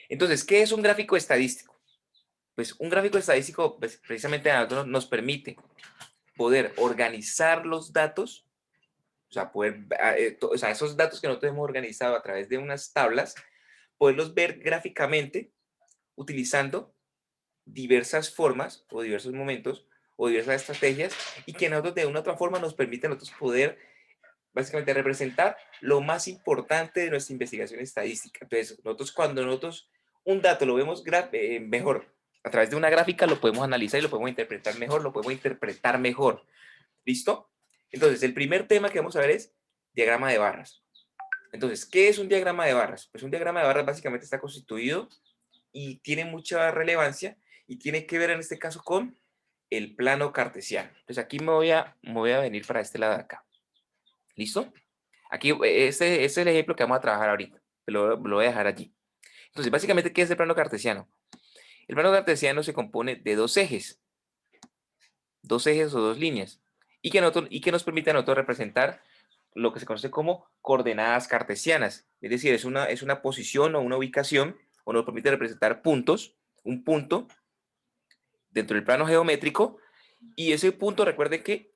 Entonces, ¿qué es un gráfico estadístico? Pues un gráfico estadístico pues, precisamente a nosotros nos permite poder organizar los datos, o sea, o sea, esos datos que nosotros hemos organizado a través de unas tablas, poderlos ver gráficamente utilizando diversas formas o diversos momentos o diversas estrategias y que nosotros de una u otra forma nos permiten a nosotros poder básicamente representar lo más importante de nuestra investigación estadística. Entonces, nosotros un dato lo vemos mejor a través de una gráfica, lo podemos analizar y lo podemos interpretar mejor, lo podemos interpretar mejor. ¿Listo? Entonces, el primer tema que vamos a ver es diagrama de barras. Entonces, ¿qué es un diagrama de barras? Pues un diagrama de barras básicamente está constituido y tiene mucha relevancia y tiene que ver en este caso con el plano cartesiano. Entonces, aquí me voy a venir para este lado de acá. ¿Listo? Aquí, este es el ejemplo que vamos a trabajar ahorita. Lo voy a dejar allí. Entonces, básicamente, ¿qué es el plano cartesiano? El plano cartesiano se compone de dos ejes o dos líneas, y que nos permite a nosotros representar lo que se conoce como coordenadas cartesianas. Es decir, es una posición o una ubicación, o nos permite representar puntos, un punto dentro del plano geométrico, y ese punto, recuerden que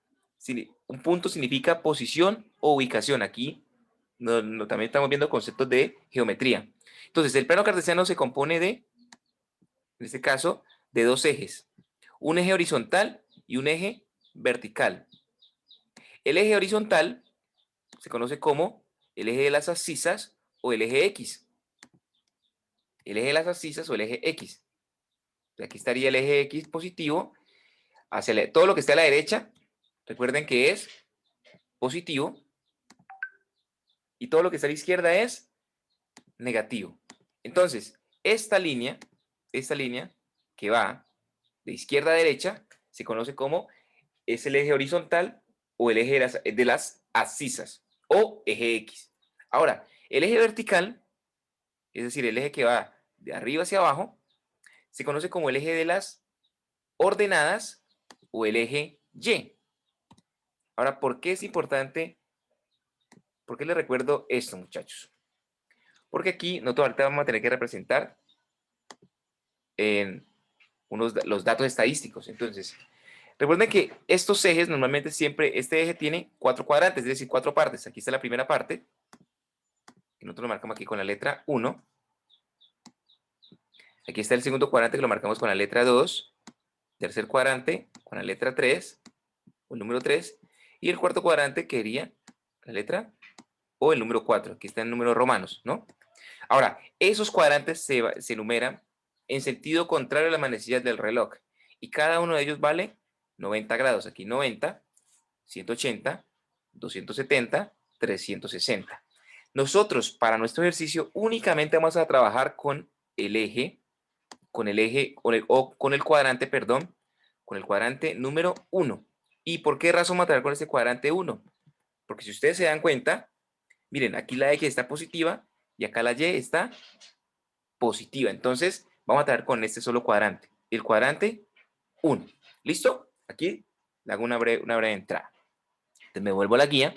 un punto significa posición o ubicación. Aquí también estamos viendo conceptos de geometría. Entonces, el plano cartesiano se compone de, en este caso, de dos ejes. Un eje horizontal y un eje vertical. El eje horizontal se conoce como el eje de las abscisas o el eje X. El eje de las abscisas o el eje X. Aquí estaría el eje X positivo. Todo lo que esté a la derecha, recuerden que es positivo. Y todo lo que está a la izquierda es negativo. Entonces, esta línea que va de izquierda a derecha, se conoce como es el eje horizontal o el eje de las abscisas o eje X. Ahora, el eje vertical, es decir, el eje que va de arriba hacia abajo, se conoce como el eje de las ordenadas o el eje Y. Ahora, ¿por qué es importante? ¿Por qué les recuerdo esto, muchachos? Porque aquí nosotros ahorita vamos a tener que representar en los datos estadísticos. Entonces, recuerden que estos ejes normalmente siempre, este eje tiene cuatro cuadrantes, es decir, cuatro partes. Aquí está la primera parte, que nosotros lo marcamos aquí con la letra 1. Aquí está el segundo cuadrante que lo marcamos con la letra 2. Tercer cuadrante con la letra 3, o el número 3. Y el cuarto cuadrante que sería la letra o el número 4. Aquí está en números romanos, ¿no? Ahora, esos cuadrantes se enumeran en sentido contrario a las manecillas del reloj. Y cada uno de ellos vale 90 grados. Aquí 90, 180, 270, 360. Nosotros, para nuestro ejercicio, únicamente vamos a trabajar con el eje, o con el cuadrante, perdón, con el cuadrante número 1. ¿Y por qué razón vamos a trabajar con este cuadrante 1? Porque si ustedes se dan cuenta, miren, aquí la X está positiva y acá la Y está positiva. Entonces, vamos a trabajar con este solo cuadrante, el cuadrante 1. ¿Listo? Aquí le hago una breve entrada. Entonces, me vuelvo a la guía.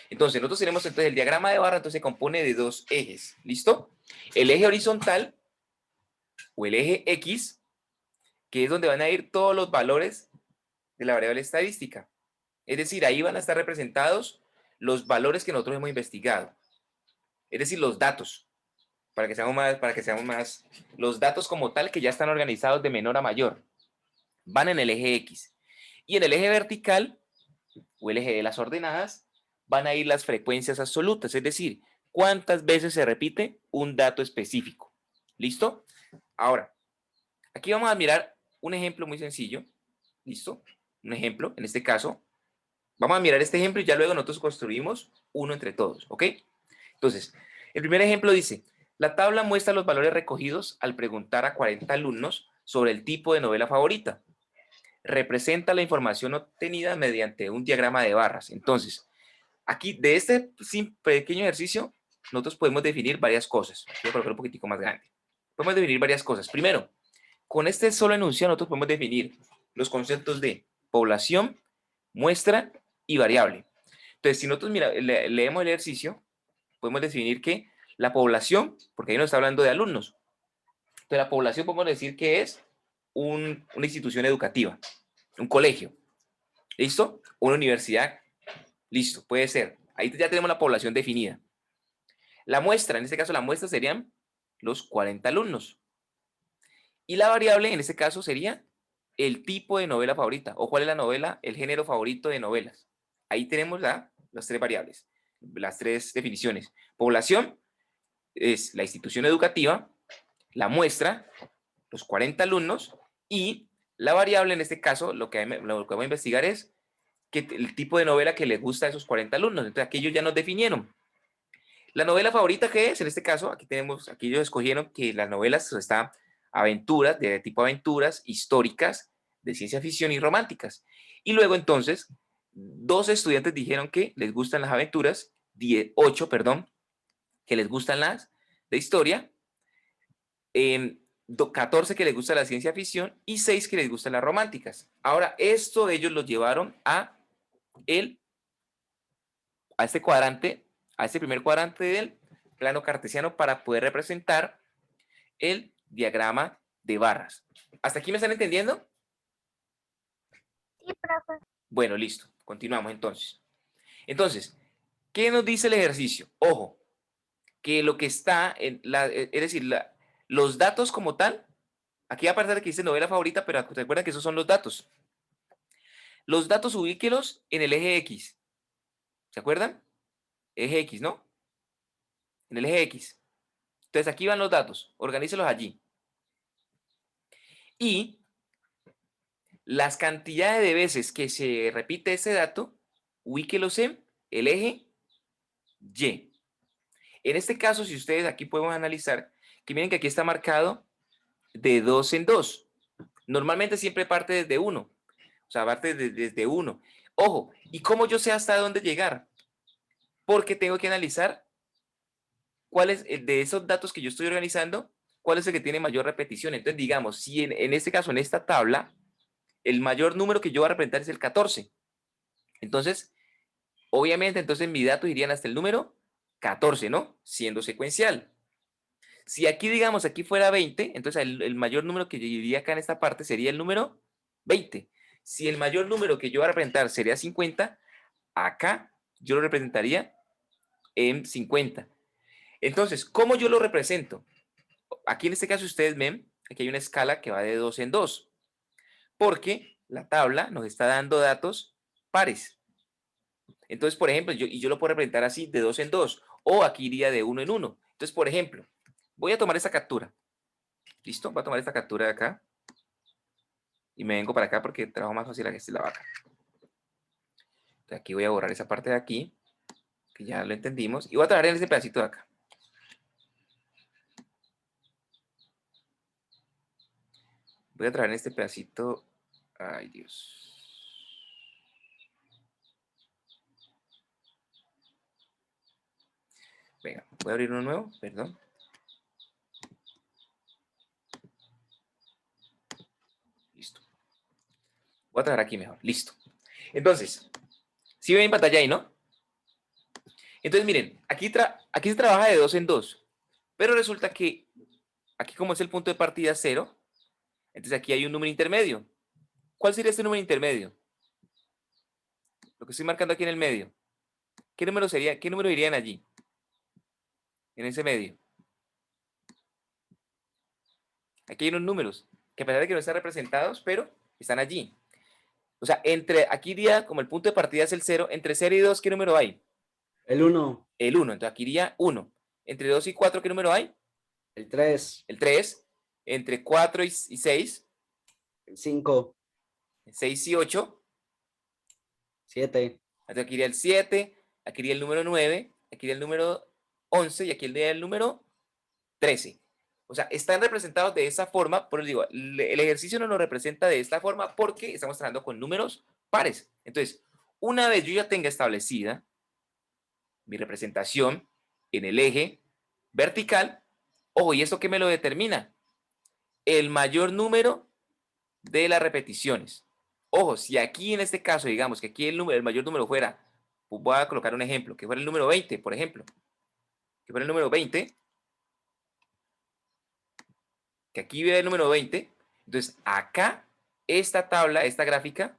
Entonces, nosotros tenemos entonces el diagrama de barra, entonces se compone de dos ejes. ¿Listo? El eje horizontal o el eje X, que es donde van a ir todos los valores de la variable estadística. Es decir, ahí van a estar representados los valores que nosotros hemos investigado. Es decir, los datos, para que seamos más, los datos como tal que ya están organizados de menor a mayor, van en el eje X. Y en el eje vertical, o el eje de las ordenadas, van a ir las frecuencias absolutas, es decir, cuántas veces se repite un dato específico. ¿Listo? Ahora, aquí vamos a mirar un ejemplo muy sencillo. ¿Listo? Un ejemplo, en este caso, vamos a mirar este ejemplo y ya luego nosotros construimos uno entre todos, ¿ok? Entonces, el primer ejemplo dice, la tabla muestra los valores recogidos al preguntar a 40 alumnos sobre el tipo de novela favorita. Representa la información obtenida mediante un diagrama de barras. Entonces, aquí de este pequeño ejercicio, nosotros podemos definir varias cosas. Voy a colocar un poquitico más grande. Podemos definir varias cosas. Primero, con este solo enunciado nosotros podemos definir los conceptos de población, muestra y variable. Entonces, si nosotros leemos el ejercicio, podemos definir que la población, porque ahí nos está hablando de alumnos, Entonces, la población podemos decir que es una institución educativa, un colegio. ¿Listo? Una universidad. Listo, puede ser. Ahí ya tenemos la población definida. La muestra, en este caso la muestra serían los 40 alumnos. Y la variable en este caso sería el tipo de novela favorita o cuál es la novela, el género favorito de novelas. Ahí tenemos las tres variables, las tres definiciones. Población es la institución educativa, la muestra, los 40 alumnos y la variable en este caso, lo que vamos a investigar es el tipo de novela que les gusta a esos 40 alumnos. Entonces aquí ellos ya nos definieron. La novela favorita que es, en este caso, aquí ellos escogieron que las novelas están aventuras, de tipo aventuras, históricas, de ciencia ficción y románticas. Y luego entonces, 12 estudiantes dijeron que les gustan las aventuras, 8, perdón, que les gustan las de historia, 14 que les gusta la ciencia ficción y 6 que les gustan las románticas. Ahora, esto ellos los llevaron a este cuadrante, a este primer cuadrante del plano cartesiano para poder representar el diagrama de barras. ¿Hasta aquí me están entendiendo? Sí, profe. Bueno, listo. Continuamos entonces. Entonces, ¿qué nos dice el ejercicio? Ojo, que lo que está es decir, los datos como tal, aquí va a aparecer que dice novela favorita, pero recuerda que esos son los datos. Los datos ubíquelos en el eje X. ¿Se acuerdan? Eje X, ¿no? En el eje X. Entonces aquí van los datos, organícelos allí. Y las cantidades de veces que se repite ese dato, ubíquelos en el eje Y. En este caso, si ustedes aquí podemos analizar, que miren que aquí está marcado de 2 en 2. Normalmente siempre parte desde 1. O sea, parte desde 1. Ojo, ¿y cómo yo sé hasta dónde llegar? Porque tengo que analizar cuál es, de esos datos que yo estoy organizando, cuál es el que tiene mayor repetición. Entonces, digamos, si en este caso, en esta tabla, el mayor número que yo voy a representar es el 14. Entonces, obviamente, entonces mis datos irían hasta el número 14, ¿no? Siendo secuencial. Si aquí, digamos, aquí fuera 20, entonces el mayor número que yo iría acá en esta parte sería el número 20. Si el mayor número que yo voy a representar sería 50, acá yo lo representaría en 50. Entonces, ¿cómo yo lo represento? Aquí en este caso ustedes ven, aquí hay una escala que va de 2 en 2, porque la tabla nos está dando datos pares. Entonces, por ejemplo, yo lo puedo representar así, de 2 en 2, o aquí iría de 1 en 1. Entonces, por ejemplo, voy a tomar esta captura. ¿Listo? Voy a tomar esta captura de acá y me vengo para acá porque trabajo más fácil a que esté la vaca. Entonces, aquí voy a borrar esa parte de aquí, que ya lo entendimos, y voy a trabajar en este pedacito de acá. Voy a trabajar en este pedacito. Ay, Dios. Venga, voy a abrir uno nuevo, perdón. Listo. Voy a trabajar aquí mejor. Listo. Entonces, si ven en pantalla ahí, ¿no? Entonces, miren, aquí se trabaja de 2 en 2, pero resulta que aquí como es el punto de partida 0, entonces aquí hay un número intermedio. ¿Cuál sería este número intermedio? Lo que estoy marcando aquí en el medio. ¿Qué número sería? ¿Qué número irían allí? En ese medio. Aquí hay unos números que a pesar de que no están representados, pero están allí. O sea, aquí iría como el punto de partida es el 0, entre 0 y 2, ¿qué número hay? El 1, El 1, entonces aquí iría 1. Entre 2 y 4, ¿qué número hay? el 3, El 3. Entre 4 y 6, el 5, 6 y 8, 7, entonces aquí iría el 7, aquí iría el número 9, aquí iría el número 11 y aquí iría el número 13. O sea, están representados de esa forma, por eso digo, el ejercicio no lo representa de esta forma porque estamos trabajando con números pares. Entonces, una vez yo ya tenga establecida mi representación en el eje vertical, ojo, ¿y esto qué me lo determina? El mayor número de las repeticiones. Ojo, si aquí en este caso, digamos que aquí el mayor número fuera, pues voy a colocar un ejemplo, que fuera el número 20, por ejemplo, que fuera el número 20, que aquí ve el número 20. Entonces, acá, esta tabla, esta gráfica,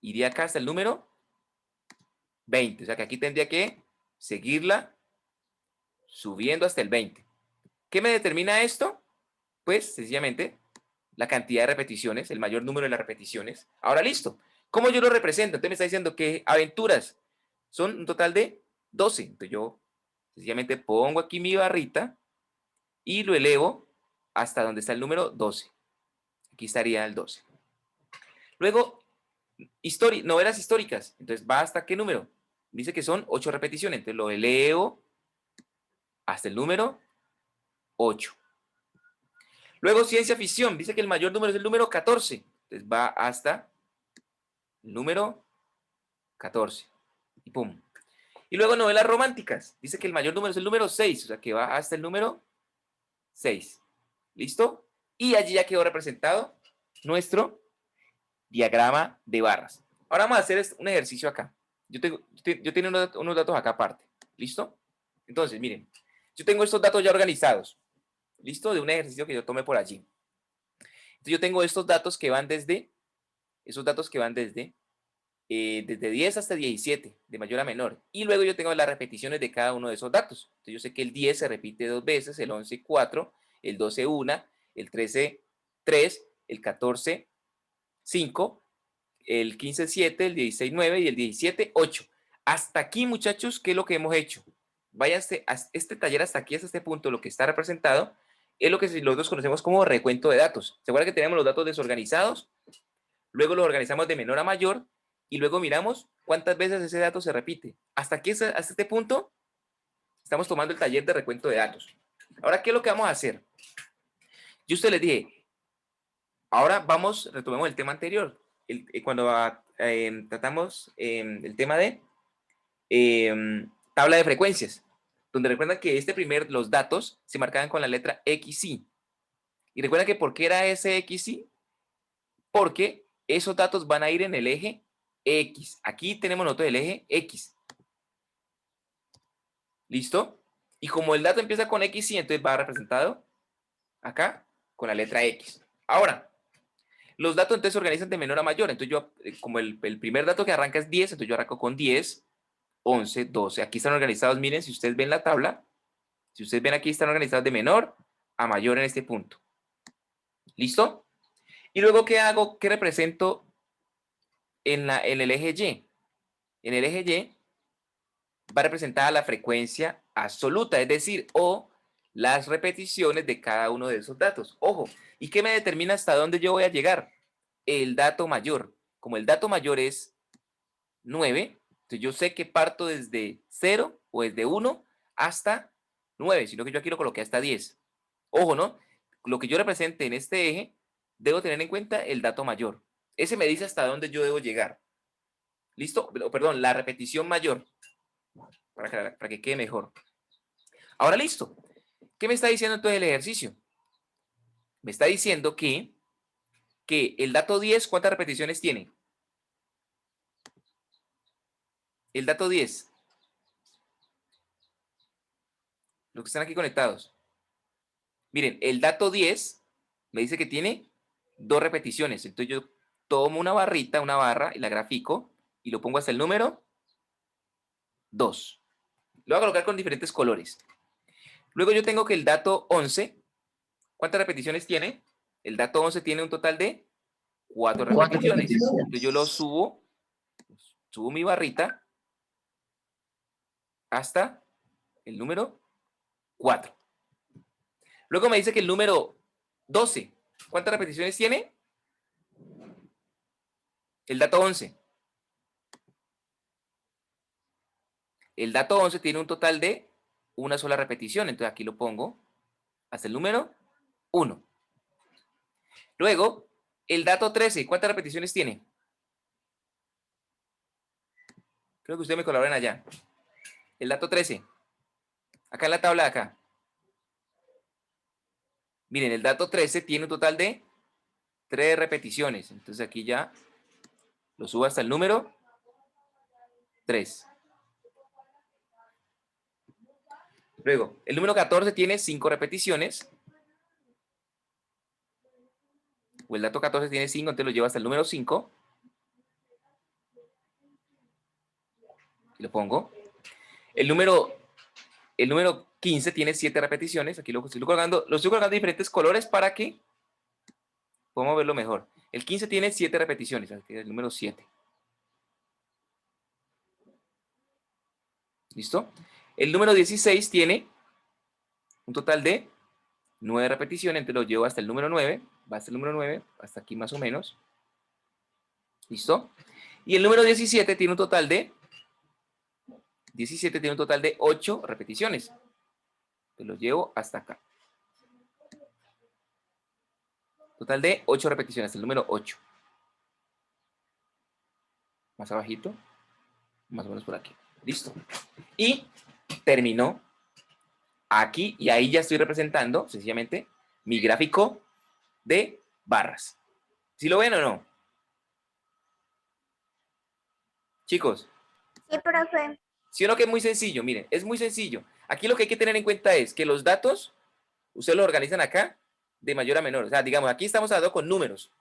iría acá hasta el número 20. O sea, que aquí tendría que seguirla subiendo hasta el 20. ¿Qué me determina esto? Pues, sencillamente, la cantidad de repeticiones, el mayor número de las repeticiones. Ahora, listo. ¿Cómo yo lo represento? Entonces me está diciendo que aventuras son un total de 12. Entonces yo sencillamente pongo aquí mi barrita y lo elevo hasta donde está el número 12. Aquí estaría el 12. Luego, novelas históricas. Entonces, ¿va hasta qué número? Dice que son 8 repeticiones. Entonces lo elevo hasta el número 8. Luego, ciencia ficción. Dice que el mayor número es el número 14. Entonces va hasta el número 14. Y pum. Y luego novelas románticas. Dice que el mayor número es el número 6. O sea que va hasta el número 6. ¿Listo? Y allí ya quedó representado nuestro diagrama de barras. Ahora vamos a hacer un ejercicio acá. Yo tengo unos datos acá aparte. ¿Listo? Entonces, miren. Yo tengo estos datos ya organizados. ¿Listo? De un ejercicio que yo tomé por allí. Entonces yo tengo estos datos que van desde, desde 10 hasta 17, de mayor a menor. Y luego yo tengo las repeticiones de cada uno de esos datos. Entonces yo sé que el 10 se repite 2 veces, el 11 4, el 12 1, el 13 3, el 14 5, el 15 7, el 16 9 y el 17 8. Hasta aquí, muchachos, ¿qué es lo que hemos hecho? Váyanse a este taller hasta aquí, hasta este punto, lo que está representado es lo que nosotros conocemos como recuento de datos. ¿Se acuerdan que tenemos los datos desorganizados? Luego los organizamos de menor a mayor y luego miramos cuántas veces ese dato se repite. Hasta aquí, hasta este punto, estamos tomando el taller de recuento de datos. Ahora, ¿qué es lo que vamos a hacer? Yo a ustedes les dije, ahora retomemos el tema anterior. Cuando tratamos el tema de tabla de frecuencias, donde recuerdan que los datos se marcaban con la letra XY. Y recuerdan que ¿por qué era ese XY? Porque esos datos van a ir en el eje X. Aquí tenemos nosotros el eje X. ¿Listo? Y como el dato empieza con XY, entonces va representado acá con la letra X. Ahora, los datos entonces se organizan de menor a mayor. Entonces yo, como el primer dato que arranca es 10, entonces yo arranco con 10, 11, 12. Aquí están organizados, miren, si ustedes ven la tabla, si ustedes ven aquí, están organizados de menor a mayor en este punto. ¿Listo? Y luego, ¿qué hago? ¿Qué represento en el eje Y? En el eje Y va representada la frecuencia absoluta, es decir, o las repeticiones de cada uno de esos datos. Ojo, ¿y qué me determina hasta dónde yo voy a llegar? El dato mayor. Como el dato mayor es 9, entonces yo sé que parto desde 0 o desde 1 hasta 9, sino que yo aquí lo coloqué hasta 10. Ojo, ¿no? Lo que yo represente en este eje, debo tener en cuenta el dato mayor. Ese me dice hasta dónde yo debo llegar. ¿Listo? Perdón, la repetición mayor, para que quede mejor. Ahora, listo. ¿Qué me está diciendo entonces el ejercicio? Me está diciendo que el dato 10, ¿cuántas repeticiones tiene? El dato 10. Los que están aquí conectados. Miren, el dato 10 me dice que tiene 2 repeticiones. Entonces yo tomo una barrita, una barra, y la grafico y lo pongo hasta el número 2. Lo voy a colocar con diferentes colores. Luego yo tengo que el dato 11, ¿cuántas repeticiones tiene? El dato 11 tiene un total de 4 repeticiones. Entonces yo lo subo mi barrita hasta el número 4. Luego me dice que el número 12, ¿cuántas repeticiones tiene? El dato 11. El dato 11 tiene un total de una sola repetición, entonces aquí lo pongo hasta el número 1. Luego, el dato 13, ¿cuántas repeticiones tiene? Creo que ustedes me colaboran allá. El dato 13, acá en la tabla de acá. Miren, el dato 13 tiene un total de 3 repeticiones, entonces aquí ya lo subo hasta el número 3. Luego, el número 14 tiene 5 repeticiones. o el dato 14 tiene 5, entonces lo llevo hasta el número 5. Y lo pongo. El número 15 tiene 7 repeticiones. Aquí lo estoy colgando de diferentes colores para que podamos verlo mejor. El 15 tiene 7 repeticiones. Aquí el número 7. ¿Listo? El número 16 tiene un total de 9 repeticiones. Entonces lo llevo hasta el número 9. Va hasta el número 9. Hasta aquí más o menos. ¿Listo? Y el número 17 tiene un total de 8 repeticiones. Entonces lo llevo hasta acá. Total de 8 repeticiones, hasta el número 8. Más abajito. Más o menos por aquí. Listo. Y terminó aquí y ahí ya estoy representando sencillamente mi gráfico de barras. ¿Sí lo ven o no? Chicos. Sí, profe. ¿Sí o no que es muy sencillo? Miren, es muy sencillo. Aquí lo que hay que tener en cuenta es que los datos, ustedes los organizan acá de mayor a menor. O sea, digamos, aquí estamos hablando con números.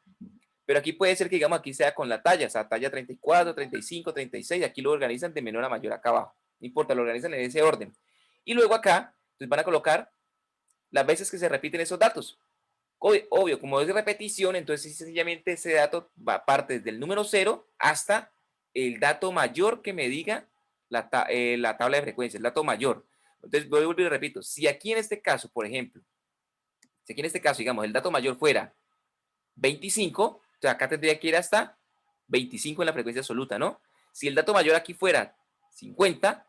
Pero aquí puede ser que, digamos, aquí sea con la talla, o sea, talla 34, 35, 36, aquí lo organizan de menor a mayor acá abajo. No importa, lo organizan en ese orden. Y luego acá, entonces van a colocar las veces que se repiten esos datos. Obvio, como es de repetición, entonces sencillamente ese dato va parte desde el número 0 hasta el dato mayor que me diga la tabla de frecuencia, el dato mayor. Entonces, voy a volver y repito, si aquí en este caso, por ejemplo, si aquí en este caso, digamos, el dato mayor fuera 25, o sea, acá tendría que ir hasta 25 en la frecuencia absoluta, ¿no? Si el dato mayor aquí fuera 50,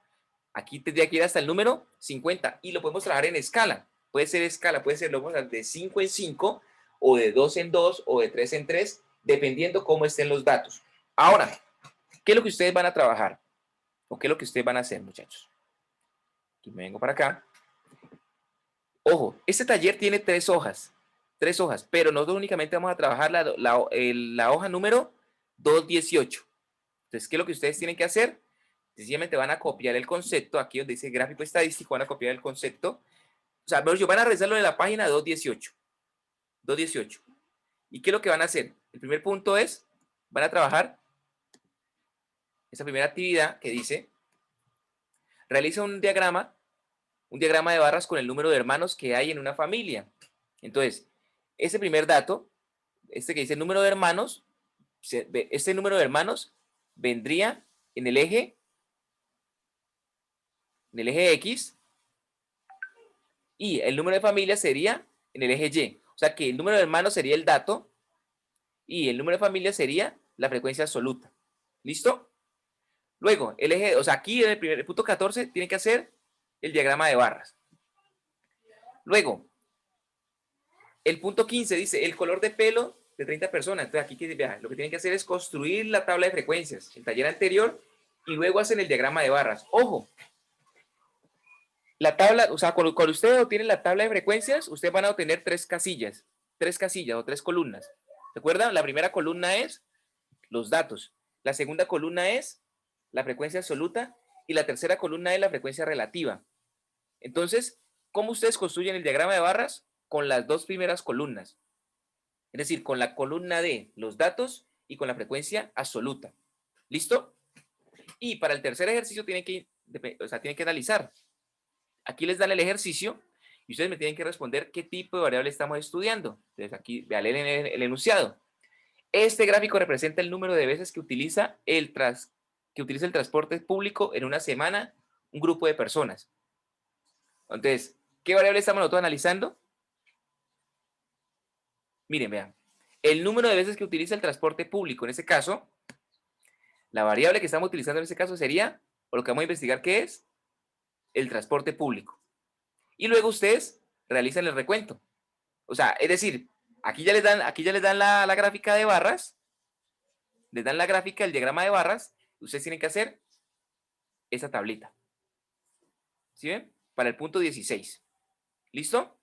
aquí tendría que ir hasta el número 50 y lo podemos trabajar en escala. Puede ser escala, puede ser de 5 en 5 o de 2 en 2 o de 3 en 3, dependiendo cómo estén los datos. Ahora, ¿qué es lo que ustedes van a trabajar? ¿O qué es lo que ustedes van a hacer, muchachos? Aquí me vengo para acá. Ojo, este taller tiene 3 hojas, pero nosotros únicamente vamos a trabajar la hoja número 218. Entonces, ¿qué es lo que ustedes tienen que hacer? Sencillamente van a copiar el concepto, aquí donde dice gráfico estadístico, van a copiar el concepto. O sea, van a revisarlo en la página 218. 218. ¿Y qué es lo que van a hacer? El primer punto es, van a trabajar esa primera actividad que dice, realiza un diagrama de barras con el número de hermanos que hay en una familia. Entonces, ese primer dato, este que dice número de hermanos, este número de hermanos vendría en el eje X, y el número de familia sería en el eje Y. O sea que el número de hermanos sería el dato y el número de familia sería la frecuencia absoluta. ¿Listo? Luego, el eje, o sea, aquí en el punto 14 tienen que hacer el diagrama de barras. Luego, el punto 15 dice el color de pelo de 30 personas. Entonces aquí lo que tienen que hacer es construir la tabla de frecuencias, el taller anterior, y luego hacen el diagrama de barras. Ojo, la tabla, o sea, cuando ustedes obtienen la tabla de frecuencias, ustedes van a obtener 3 casillas o 3 columnas. ¿Recuerdan? La primera columna es los datos. La segunda columna es la frecuencia absoluta y la tercera columna es la frecuencia relativa. Entonces, ¿cómo ustedes construyen el diagrama de barras? Con las 2 primeras columnas. Es decir, con la columna de los datos y con la frecuencia absoluta. ¿Listo? Y para el tercer ejercicio tienen que analizar. Aquí les dan el ejercicio y ustedes me tienen que responder qué tipo de variable estamos estudiando. Entonces aquí vean el enunciado. Este gráfico representa el número de veces que utiliza el transporte público en una semana un grupo de personas. Entonces, ¿qué variable estamos nosotros analizando? Miren, vean. El número de veces que utiliza el transporte público. En este caso, la variable que estamos utilizando en este caso sería, o lo que vamos a investigar, ¿qué es? El transporte público. Y luego ustedes realizan el recuento. O sea, es decir, aquí ya les dan la gráfica de barras, les dan la gráfica, el diagrama de barras, ustedes tienen que hacer esa tablita. ¿Sí ven? Para el punto 16. ¿Listo?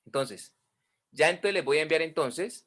Entonces, ya entonces les voy a enviar entonces